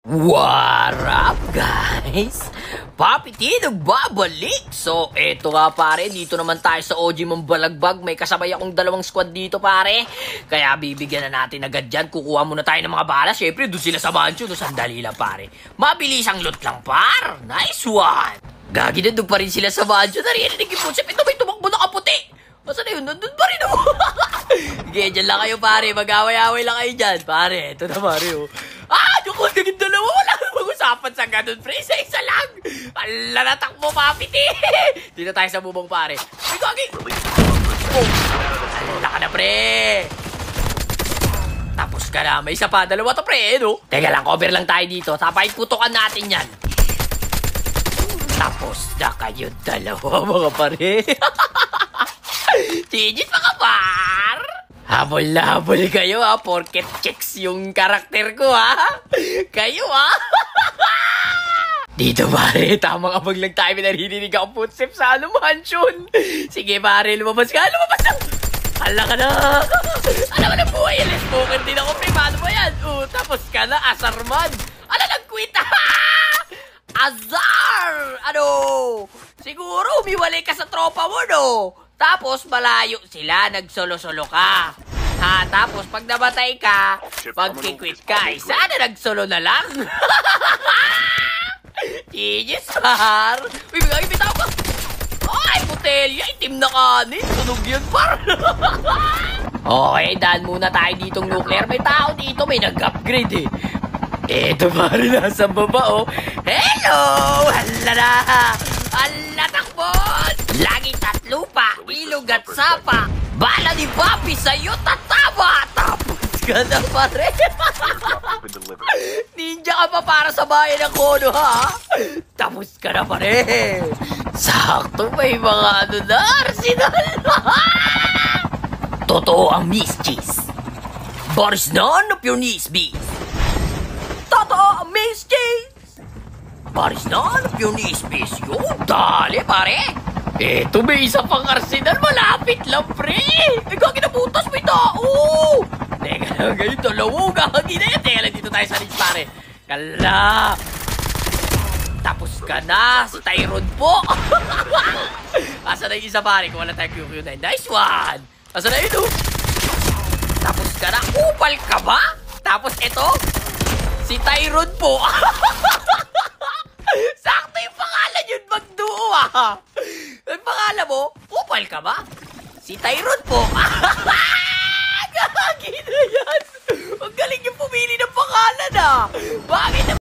What up, guys? Papi T nagbabalik. So, eto nga pare, dito naman tayo sa OG Mambalagbag. May kasabay akong dalawang squad dito pare. Kaya bibigyan na natin agad dyan. Kukuha muna tayo ng mga bala. Syempre, doon sila sa mansion. Sandali lang pare. Mabilis ang loot lang par. Nice one. Gagi na doon pa rin sila sa mansion. Narinig yung putsip. Ito may tumakbo na kaputi. Masa na yun? Nandun pa rin oh. Sige, dyan lang kayo pare. Mag-away-away lang kayo dyan. Pare, ito na pare oh. Yung kong dalawa, wala nang mag-usapan sa ganun, pre. Isa lang. Ala, natakbo, Papi T. Dito tayo sa bubong, pare. Ay, gagi. Oh. Ala ka na, pre. Tapos ka na. May isa pa. Dalawa to, pre, no? Teka lang, cover lang tayo dito. Tapay, putukan natin yan. Tapos na kayo dalawa, mga pare. Tigit mga par. Habol na habol kayo ha, porket checks yung karakter ko ha. Kayo ha. Dito pare, tamang abag lang tayo, pinaririnig ako footstep sa mansion. Sige pare, lumabas ka, lumabas ka. Hala ka na. Alam mo na buhay, let's smoker din ako, pre, paano ba yan? Tapos ka na, asarman. Ala, nag-quit ha. Azar! Ano? Siguro umiwalay ka sa tropa mo, no? Tapos malayo sila, nagsolo-solo ka. Ha, tapos pag namatay ka, pag-quit ka, sana nagsolo na lang. Genius, par. Uy, bitaw ka. Ay, putelya, itim na kanin. Sunog yun, par. Okay, daan muna tayo ditong nuclear. May tao dito, may nag-upgrade eh. Eto pare, nasa baba oh. Hello! Hala na! Hala, takbon! Lagi tatlo pa, ilog at sapa. Bala ni Papi sa'yo, tatama! Tapos ka na pare. Ninja ka pa para sa bayan ng Kono ha? Tapos ka na pare. Sakto, may mga ano na, arsenal. Totoo ang mischis. Boris none of your knees, beast. Totoo ang mischis. Boris none of your knees, beast. Yun, dali pare. Eto, may isa pang arsenal. Malapit lang, pre. Gagi na butas, may tao. Teka lang, ngayon dalawa. Gagi na yan. Teka lang, dito tayo sa ridge, pare. Kala. Tapos ka na. Si Tyrone po. Asa na yung isa, pare? Kung wala tayo QQ9. Nice one. Asa na yun, oh? Tapos ka na. Upal ka ba? Tapos eto, si Tyrone po. Sakto yung pangalan yun, magduo ah. Ang pangalan mo, upal ka ba? Si Tyrone po. Gagi na yan. Ang galing yung pumili ng pangalan ah. Bakit